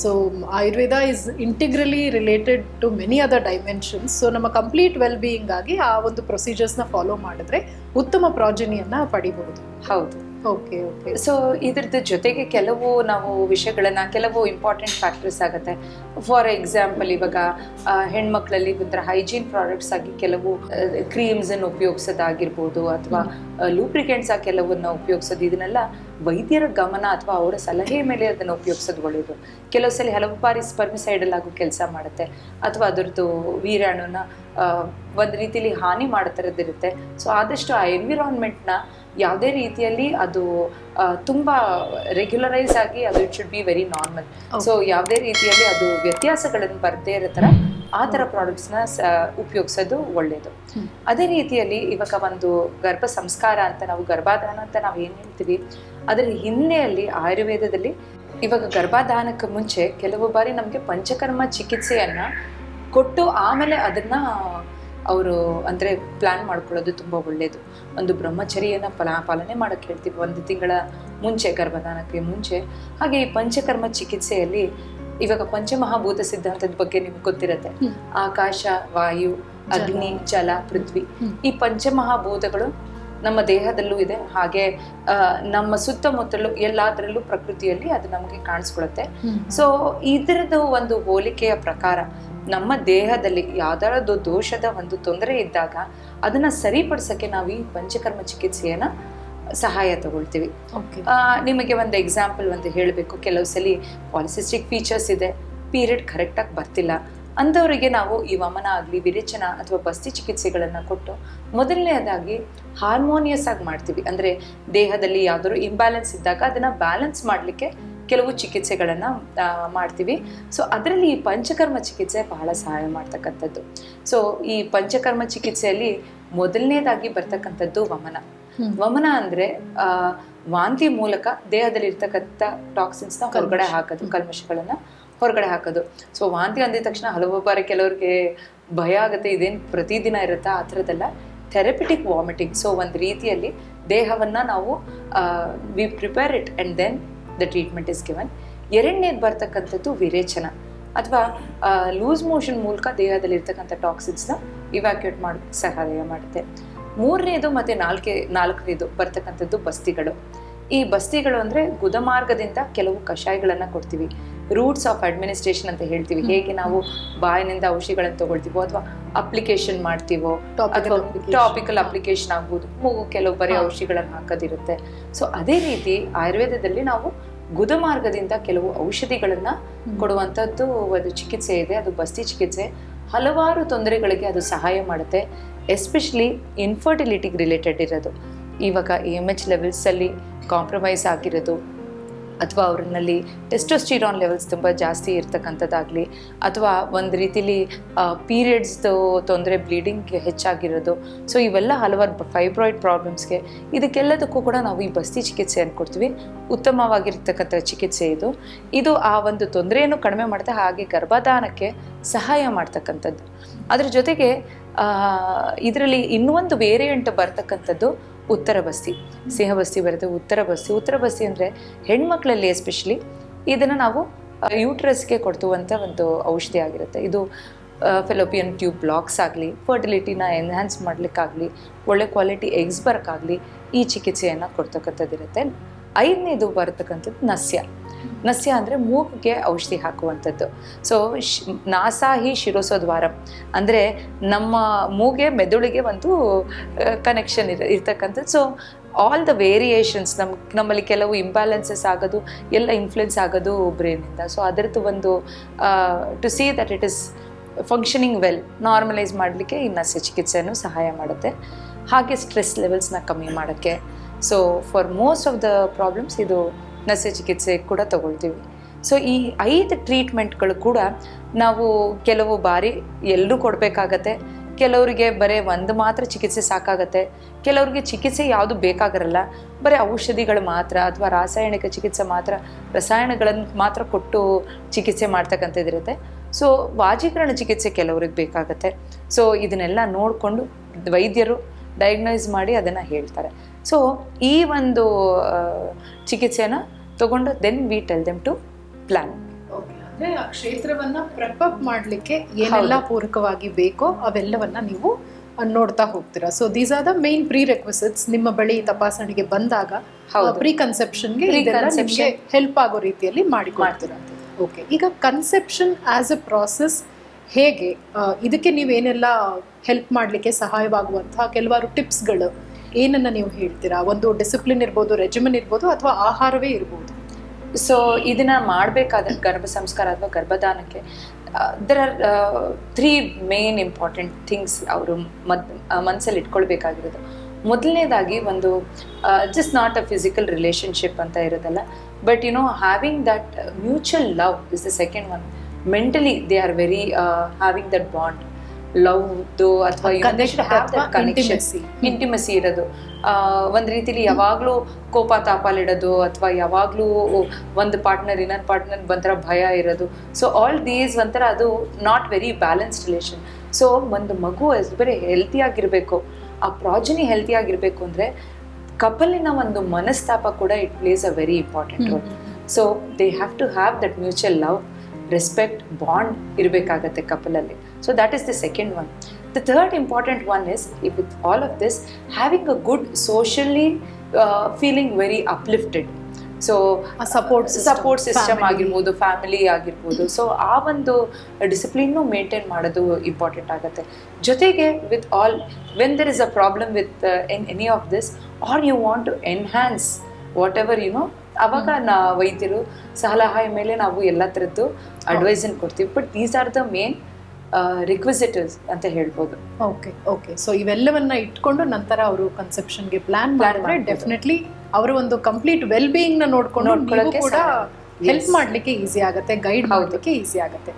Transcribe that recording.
So Ayurveda is integrally related to many other dimensions. So ನಮ್ಮ complete well being ಆಗಿ ಆ ಒಂದು ಪ್ರೊಸೀಜರ್ಸ್ನ ಫಾಲೋ ಮಾಡಿದ್ರೆ ಉತ್ತಮ ಪ್ರಾಜನಿಯನ್ನು ಪಡಿಬಹುದು. ಹೌದು. Okay okay. ಸೊ ಇದ್ರದ್ದು ಜೊತೆಗೆ ಕೆಲವು ನಾವು ವಿಷಯಗಳನ್ನ, ಕೆಲವು ಇಂಪಾರ್ಟೆಂಟ್ ಫ್ಯಾಕ್ಟರ್ಸ್ ಆಗುತ್ತೆ. ಫಾರ್ ಎಕ್ಸಾಂಪಲ್, ಇವಾಗ ಹೆಣ್ಮಕ್ಳಲ್ಲಿ ಒಂಥರ ಹೈಜೀನ್ ಪ್ರಾಡಕ್ಟ್ಸ್ ಆಗಿ ಕೆಲವು ಕ್ರೀಮ್ಸನ್ನು ಉಪಯೋಗಿಸೋದಾಗಿರ್ಬೋದು, ಅಥವಾ ಲೂಬ್ರಿಕೆಂಟ್ಸ್ ಆಗಿ ಕೆಲವನ್ನ ಉಪಯೋಗಿಸೋದು, ಇದನ್ನೆಲ್ಲ ವೈದ್ಯರ ಗಮನ ಅಥವಾ ಅವರ ಸಲಹೆ ಮೇಲೆ ಅದನ್ನು ಉಪಯೋಗಿಸೋದು ಒಳ್ಳೆಯದು. ಕೆಲವು ಸಲ ಹಲವು ಬಾರಿ ಸ್ಪರ್ಮಿಸೈಡಲ್ ಆಗೋ ಕೆಲಸ ಮಾಡುತ್ತೆ, ಅಥವಾ ಅದರದ್ದು ವೀರ್ಯಾಣುನ ಒಂದು ರೀತಿಯಲ್ಲಿ ಹಾನಿ ಮಾಡೋ ಥರದ್ದಿರುತ್ತೆ. ಸೊ ಆದಷ್ಟು ಆ ಎನ್ವಿರಾನ್ಮೆಂಟ್ನ ಯಾವುದೇ ರೀತಿಯಲ್ಲಿ ಅದು ತುಂಬ ರೆಗ್ಯುಲರೈಸ್ ಆಗಿ ಅದು it should be very normal. So ಯಾವುದೇ ರೀತಿಯಲ್ಲಿ ಅದು ವ್ಯತ್ಯಾಸಗಳನ್ನು ಬರದೇ ಇರೋ ಥರ ಆ ಥರ ಪ್ರಾಡಕ್ಟ್ಸ್ನ ಉಪಯೋಗಿಸೋದು ಒಳ್ಳೆಯದು. ಅದೇ ರೀತಿಯಲ್ಲಿ ಇವಾಗ ಒಂದು ಗರ್ಭ ಸಂಸ್ಕಾರ ಅಂತ, ನಾವು ಗರ್ಭಾಧಾನ ಅಂತ ನಾವು ಏನು ಹೇಳ್ತೀವಿ, ಅದರ ಹಿನ್ನೆಲೆಯಲ್ಲಿ ಆಯುರ್ವೇದದಲ್ಲಿ ಇವಾಗ ಗರ್ಭಾಧಾನಕ್ಕೆ ಮುಂಚೆ ಕೆಲವು ಬಾರಿ ನಮಗೆ ಪಂಚಕರ್ಮ ಚಿಕಿತ್ಸೆಯನ್ನು ಕೊಟ್ಟು ಆಮೇಲೆ ಅದನ್ನು ಅವರು ಅಂದರೆ ಪ್ಲ್ಯಾನ್ ಮಾಡ್ಕೊಳ್ಳೋದು ತುಂಬ ಒಳ್ಳೆಯದು. ಒಂದು ಬ್ರಹ್ಮಚರ್ಯನ ಪಾಲನೆ ಮಾಡೋಕ್ಕೆ ಹೇಳ್ತೀವಿ 1 ತಿಂಗಳ ಮುಂಚೆ, ಗರ್ಭಧಾನಕ್ಕೆ ಮುಂಚೆ. ಹಾಗೆ ಈ ಪಂಚಕರ್ಮ ಚಿಕಿತ್ಸೆಯಲ್ಲಿ ಇವಾಗ ಪಂಚಮಹಾಭೂತ ಸಿದ್ಧಾಂತದ ಬಗ್ಗೆ ನಿಮ್ಗೆ ಗೊತ್ತಿರುತ್ತೆ. ಆಕಾಶ, ವಾಯು, ಅಗ್ನಿ, ಜಲ, ಪೃಥ್ವಿ, ಈ ಪಂಚಮಹಾಭೂತಗಳು ನಮ್ಮ ದೇಹದಲ್ಲೂ ಇದೆ. ಹಾಗೆ ನಮ್ಮ ಸುತ್ತಮುತ್ತಲೂ ಎಲ್ಲದರಲ್ಲೂ ಪ್ರಕೃತಿಯಲ್ಲಿ ಅದು ನಮಗೆ ಕಾಣಿಸ್ಕೊಳುತ್ತೆ. ಸೊ ಇದರದ್ದು ಒಂದು ಹೋಲಿಕೆಯ ಪ್ರಕಾರ ನಮ್ಮ ದೇಹದಲ್ಲಿ ಯಾವ್ದಾರದ್ದು ದೋಷದ ಒಂದು ತೊಂದರೆ ಇದ್ದಾಗ ಅದನ್ನ ಸರಿಪಡಿಸಕ್ಕೆ ನಾವು ಈ ಪಂಚಕರ್ಮ ಚಿಕಿತ್ಸೆಯನ್ನ ಸಹಾಯ ತಗೊಳ್ತೀವಿ. ನಿಮಗೆ ಒಂದು ಎಕ್ಸಾಂಪಲ್ ಒಂದು ಹೇಳಬೇಕು. ಕೆಲವು ಸಲ ಪಾಲಿಸಿಸ್ಟಿಕ್ ಫೀಚರ್ಸ್ ಇದೆ, ಪೀರಿಯಡ್ ಕರೆಕ್ಟಾಗಿ ಬರ್ತಿಲ್ಲ ಅಂಥವರಿಗೆ ನಾವು ಈ ವಮನ ಆಗಲಿ, ವಿರೇಚನ ಅಥವಾ ಬಸ್ತಿ ಚಿಕಿತ್ಸೆಗಳನ್ನು ಕೊಟ್ಟು ಮೊದಲನೇದಾಗಿ ಹಾರ್ಮೋನಿಯಸ್ ಆಗಿ ಮಾಡ್ತೀವಿ. ಅಂದರೆ ದೇಹದಲ್ಲಿ ಯಾವ್ದಾದ್ರು ಇಂಬ್ಯಾಲೆನ್ಸ್ ಇದ್ದಾಗ ಅದನ್ನು ಬ್ಯಾಲೆನ್ಸ್ ಮಾಡಲಿಕ್ಕೆ ಕೆಲವು ಚಿಕಿತ್ಸೆಗಳನ್ನು ಮಾಡ್ತೀವಿ. ಸೊ ಅದರಲ್ಲಿ ಈ ಪಂಚಕರ್ಮ ಚಿಕಿತ್ಸೆ ಬಹಳ ಸಹಾಯ ಮಾಡ್ತಕ್ಕಂಥದ್ದು. ಸೊ ಈ ಪಂಚಕರ್ಮ ಚಿಕಿತ್ಸೆಯಲ್ಲಿ ಮೊದಲನೇದಾಗಿ ಬರ್ತಕ್ಕಂಥದ್ದು ವಮನ. ವಮನ ಅಂದರೆ ವಾಂತಿ ಮೂಲಕ ದೇಹದಲ್ಲಿ ಇರ್ತಕ್ಕಂಥ ಟಾಕ್ಸಿನ್ಸ್ನ ಹೊರಗಡೆ ಹಾಕೋದು, ಕಲ್ಮಶಗಳನ್ನು ಹೊರಗಡೆ ಹಾಕೋದು. ಸೊ ವಾಂತಿ ಅಂದಿದ ತಕ್ಷಣ ಹಲವು ಬಾರಿ ಕೆಲವ್ರಿಗೆ ಭಯ ಆಗುತ್ತೆ, ಇದೇನು ಪ್ರತಿದಿನ ಇರುತ್ತಾ? ಆ ಥರದ್ದೆಲ್ಲ ಥೆರಪಿಟಿಕ್ ವಾಮಿಟಿಂಗ್. ಸೊ ಒಂದು ರೀತಿಯಲ್ಲಿ ದೇಹವನ್ನು ನಾವು we prepare it and then the treatment is given. ಎರಡನೇದು ಬರ್ತಕ್ಕಂಥದ್ದು ವಿರೇಚನ ಅಥವಾ ಲೂಸ್ ಮೋಷನ್ ಮೂಲಕ ದೇಹದಲ್ಲಿ ಇರ್ತಕ್ಕಂಥ ಟಾಕ್ಸಿನ್ಸ್ನ ಇವ್ಯಾಕ್ಯೂಟ್ ಮಾಡೋಕ್ಕೆ ಸಹಾಯ ಮಾಡುತ್ತೆ. ಮೂರನೇದು ಮತ್ತು ನಾಲ್ಕನೇದು ಬರ್ತಕ್ಕಂಥದ್ದು ಬಸ್ತಿಗಳು. ಈ ಬಸ್ತಿಗಳು ಅಂದರೆ ಗುದಮಾರ್ಗದಿಂದ ಕೆಲವು ಕಷಾಯಗಳನ್ನು ಕೊಡ್ತೀವಿ. ರೂಟ್ಸ್ ಆಫ್ ಅಡ್ಮಿನಿಸ್ಟ್ರೇಷನ್ ಅಂತ ಹೇಳ್ತೀವಿ. ಹೇಗೆ ನಾವು ಬಾಯಿನಿಂದ ಔಷಧಿಗಳನ್ನು ತಗೊಳ್ತೀವೋ ಅಥವಾ ಅಪ್ಲಿಕೇಶನ್ ಮಾಡ್ತೀವೋ, ಅಥವಾ ಟಾಪಿಕಲ್ ಅಪ್ಲಿಕೇಶನ್ ಆಗ್ಬೋದು, ಮೂಗು ಕೆಲವು ಬರೀ ಔಷಧಿಗಳನ್ನು ಹಾಕೋದಿರುತ್ತೆ. ಸೊ ಅದೇ ರೀತಿ ಆಯುರ್ವೇದದಲ್ಲಿ ನಾವು ಗುದಮಾರ್ಗದಿಂದ ಕೆಲವು ಔಷಧಿಗಳನ್ನು ಕೊಡುವಂಥದ್ದು ಒಂದು ಚಿಕಿತ್ಸೆ ಇದೆ, ಅದು ಬಸ್ತಿ ಚಿಕಿತ್ಸೆ. ಹಲವಾರು ತೊಂದರೆಗಳಿಗೆ ಅದು ಸಹಾಯ ಮಾಡುತ್ತೆ, ಎಸ್ಪೆಷಲಿ ಇನ್ಫರ್ಟಿಲಿಟಿಗೆ ರಿಲೇಟೆಡ್ ಇರೋದು. ಇವಾಗ AMH ಲೆವೆಲ್ಸಲ್ಲಿ ಕಾಂಪ್ರಮೈಸ್ ಆಗಿರೋದು, ಅಥವಾ ಅವ್ರಲ್ಲಿ ಟೆಸ್ಟೋಸ್ಟಿರಾನ್ ಲೆವೆಲ್ಸ್ ತುಂಬ ಜಾಸ್ತಿ ಇರ್ತಕ್ಕಂಥದ್ದಾಗಲಿ, ಅಥವಾ ಒಂದು ರೀತಿಲಿ ಪೀರಿಯಡ್ಸ್ದು ತೊಂದರೆ, ಬ್ಲೀಡಿಂಗ್ ಹೆಚ್ಚಾಗಿರೋದು. ಸೊ ಇವೆಲ್ಲ ಹಲವಾರು ಫೈಬ್ರಾಯ್ಡ್ ಪ್ರಾಬ್ಲಮ್ಸ್ಗೆ, ಇದಕ್ಕೆಲ್ಲದಕ್ಕೂ ಕೂಡ ನಾವು ಈ ಬಸ್ತಿ ಚಿಕಿತ್ಸೆಯನ್ನು ಕೊಡ್ತೀವಿ. ಉತ್ತಮವಾಗಿರ್ತಕ್ಕಂಥ ಚಿಕಿತ್ಸೆ ಇದು ಆ ಒಂದು ತೊಂದರೆಯನ್ನು ಕಡಿಮೆ ಮಾಡುತ್ತೆ, ಹಾಗೆ ಗರ್ಭಧಾನಕ್ಕೆ ಸಹಾಯ ಮಾಡ್ತಕ್ಕಂಥದ್ದು. ಅದ್ರ ಜೊತೆಗೆ ಇದರಲ್ಲಿ ಇನ್ನೊಂದು ವೇರಿಯಂಟ್ ಬರ್ತಕ್ಕಂಥದ್ದು ಉತ್ತರ ಬಸ್ತಿ. ಸಿಂಹಬಸ್ತಿ ಬರುತ್ತೆ, ಉತ್ತರ ಬಸ್ತಿ ಅಂದರೆ ಹೆಣ್ಮಕ್ಳಲ್ಲಿ ಎಸ್ಪೆಷಲಿ ಇದನ್ನು ನಾವು ಯೂಟ್ರಸ್ಗೆ ಕೊಡ್ತುವಂಥ ಒಂದು ಔಷಧಿ ಆಗಿರುತ್ತೆ. ಇದು ಫೆಲೋಪಿಯನ್ ಟ್ಯೂಬ್ ಬ್ಲಾಕ್ಸ್ ಆಗಲಿ, ಫರ್ಟಿಲಿಟಿನ ಎನ್ಹ್ಯಾನ್ಸ್ ಮಾಡಲಿಕ್ಕಾಗಲಿ, ಒಳ್ಳೆ ಕ್ವಾಲಿಟಿ ಎಗ್ಸ್ ಬರೋಕ್ಕಾಗಲಿ ಈ ಚಿಕಿತ್ಸೆಯನ್ನು ಕೊಡ್ತಕ್ಕಂಥದ್ದಿರುತ್ತೆ. 5ನೇದು ಬರ್ತಕ್ಕಂಥದ್ದು ನಸ್ಯ ಅಂದರೆ ಮೂಗಿಗೆ ಔಷಧಿ ಹಾಕುವಂಥದ್ದು. ಸೊ ನಾಸಾಹಿ ಶಿರೋಸೋದ್ವಾರಂ ಅಂದರೆ ನಮ್ಮ ಮೂಗೆ ಮೆದುಳಿಗೆ ಒಂದು ಕನೆಕ್ಷನ್ ಇರ್ತಕ್ಕಂಥದ್ದು. ಸೊ ಆಲ್ ದ ವೇರಿಯೇಷನ್ಸ್ ನಮ್ಮಲ್ಲಿ ಕೆಲವು ಇಂಬ್ಯಾಲೆನ್ಸಸ್ ಆಗೋದು ಎಲ್ಲ ಇನ್ಫ್ಲುಯೆನ್ಸ್ ಆಗೋದು ಬ್ರೈನಿಂದ. ಸೊ ಅದರದ್ದು ಒಂದು to see that it is functioning well normalise ಮಾಡಲಿಕ್ಕೆ ಈ ನಸ್ಯ ಚಿಕಿತ್ಸೆಯನ್ನು ಸಹಾಯ ಮಾಡುತ್ತೆ. ಹಾಗೆ ಸ್ಟ್ರೆಸ್ ಲೆವೆಲ್ಸ್ನ ಕಮ್ಮಿ ಮಾಡೋಕ್ಕೆ. So for most of the problems ಇದು ನಸ್ಯ ಚಿಕಿತ್ಸೆ ಕೂಡ ತಗೊಳ್ತೀವಿ. ಸೊ ಈ 5 ಟ್ರೀಟ್ಮೆಂಟ್ಗಳು ಕೂಡ ನಾವು ಕೆಲವು ಬಾರಿ ಎಲ್ಲರೂ ಕೊಡಬೇಕಾಗತ್ತೆ. ಕೆಲವರಿಗೆ ಬರೀ ಒಂದು ಮಾತ್ರ ಚಿಕಿತ್ಸೆ ಸಾಕಾಗತ್ತೆ, ಕೆಲವರಿಗೆ ಚಿಕಿತ್ಸೆ ಯಾವುದು ಬೇಕಾಗಿರಲ್ಲ, ಬರೀ ಔಷಧಿಗಳು ಮಾತ್ರ ಅಥವಾ ರಾಸಾಯನಿಕ ಚಿಕಿತ್ಸೆ ಮಾತ್ರ, ರಸಾಯನಗಳನ್ನು ಮಾತ್ರ ಕೊಟ್ಟು ಚಿಕಿತ್ಸೆ ಮಾಡ್ತಕ್ಕಂಥದ್ದಿರುತ್ತೆ. ಸೊ ವಾಜೀಕರಣ ಚಿಕಿತ್ಸೆ ಕೆಲವ್ರಿಗೆ ಬೇಕಾಗತ್ತೆ. ಸೊ ಇದನ್ನೆಲ್ಲ ನೋಡಿಕೊಂಡು ವೈದ್ಯರು ಡಯಾಗ್ನೈಸ್ ಮಾಡಿ ಅದನ್ನು ಹೇಳ್ತಾರೆ. ಸೊ ಈ ಒಂದು ಚಿಕಿತ್ಸೆನ ತಗೊಂಡು then we tell them to plan. ಅಂದ್ರೆ ಆ ಕ್ಷೇತ್ರವನ್ನ ಪ್ರೆಪ್ ಮಾಡ್ಲಿಕ್ಕೆ ಏನೆಲ್ಲ ಪೂರಕವಾಗಿ ಬೇಕೋ ಅವೆಲ್ಲವನ್ನ ನೀವು ನೋಡ್ತಾ ಹೋಗ್ತೀರಾ. So these are the main prerequisites. ನಿಮ್ಮ ಬಳಿ ತಪಾಸಣೆಗೆ ಬಂದಾಗ ಪ್ರೀ ಕನ್ಸೆಪ್ಷನ್ಗೆ ನಿಮಗೆ ಹೆಲ್ಪ್ ಆಗೋ ರೀತಿಯಲ್ಲಿ ಮಾಡಿಕೊಡ್ತೀರಾ. ಓಕೆ, ಈಗ ಕನ್ಸೆಪ್ಷನ್ ಆಸ್ ಅ ಪ್ರಾಸೆಸ್ ಹೇಗೆ, ಇದಕ್ಕೆ ನೀವೇನೆಲ್ಲ ಹೆಲ್ಪ್ ಮಾಡಲಿಕ್ಕೆ ಸಹಾಯವಾಗುವಂತಹ ಕೆಲವಾರು ಟಿಪ್ಸ್ಗಳು ಏನನ್ನ ನೀವು ಹೇಳ್ತೀರಾ? ಒಂದು ಡಿಸಿಪ್ಲಿನ್ ಇರ್ಬೋದು, ರೆಜಿಮೆನ್ ಇರ್ಬೋದು, ಅಥವಾ ಆಹಾರವೇ ಇರ್ಬೋದು. ಸೊ ಇದನ್ನ ಮಾಡಬೇಕಾದ ಗರ್ಭ ಸಂಸ್ಕಾರ ಅಥವಾ ಗರ್ಭಧಾನಕ್ಕೆ there are 3 main important things ಅವರು ಮನಸ್ಸಲ್ಲಿ ಇಟ್ಕೊಳ್ಬೇಕಾಗಿರೋದು. ಮೊದಲನೇದಾಗಿ ಒಂದು just not a physical relationship ಅಂತ ಇರೋದಲ್ಲ, but you know having that mutual love is the second one. Mentally they are very having that bond, ಲವ್ದು ಅಥವಾ ಇಂಟಿಮಸಿ ಇರೋದು. ಒಂದು ರೀತಿಲಿ ಯಾವಾಗಲೂ ಕೋಪ ತಾಪಾಲಿಡೋದು ಅಥವಾ ಯಾವಾಗಲೂ ಒಂದು ಪಾರ್ಟ್ನರ್ ಇನ್ನೊಂದು ಪಾರ್ಟ್ನರ್ ಒಂಥರ ಭಯ ಇರೋದು. ಸೊ ಆಲ್ ದೀಸ್ ಒಂಥರ ಅದು not very balanced relation. So ಒಂದು ಮಗು ಬರೀ ಹೆಲ್ತಿಯಾಗಿರಬೇಕು, ಆ ಪ್ರಾಜನಿ ಹೆಲ್ತಿಯಾಗಿರಬೇಕು ಅಂದರೆ ಕಪಲಿನ ಒಂದು ಮನಸ್ತಾಪ ಕೂಡ it plays a very important role. So they have to have that mutual love, respect, bond ಇರಬೇಕಾಗತ್ತೆ ಕಪಲಲ್ಲಿ. So that is the second one. The third important one is, with all of this, having a good socially feeling very uplifted. So support system ಆಗಿರ್ಬೋದು, family ಆಗಿರ್ಬೋದು. So ಆ ಒಂದು ಡಿಸಿಪ್ಲಿನ್ನು maintain ಮಾಡೋದು important ಆಗುತ್ತೆ. ಜೊತೆಗೆ with all when there is a problem with in any of this or you want to enhance whatever you know, ಅವಾಗ ವೈದ್ಯರು ಸಲಹೆ ಮೇಲೆ ನಾವು ಎಲ್ಲ ಥರದ್ದು ಅಡ್ವೈಸನ್ನು ಕೊಡ್ತೀವಿ. But these are the main requisites ಅಂತ ಹೇಳ್ಬೋದು. ಓಕೆ. ಸೊ ಇವೆಲ್ಲವನ್ನ ಇಟ್ಕೊಂಡು ನಂತರ ಅವರು ಕನ್ಸೆಪ್ಷನ್ಗೆ ಪ್ಲಾನ್ ಮಾಡಿದ್ರೆ ಡೆಫಿನೆಟ್ಲಿ ಅವರ ಒಂದು ಕಂಪ್ಲೀಟ್ ವೆಲ್ ಬೀಯಿಂಗ್ ನ ನೋಡ್ಕೊಂಡು ಕೂಡ ಹೆಲ್ಪ್ ಮಾಡ್ಲಿಕ್ಕೆ ಈಸಿ ಆಗುತ್ತೆ, ಗೈಡ್ ಮಾಡ್ಲಿಕ್ಕೆ ಈಸಿ ಆಗುತ್ತೆ.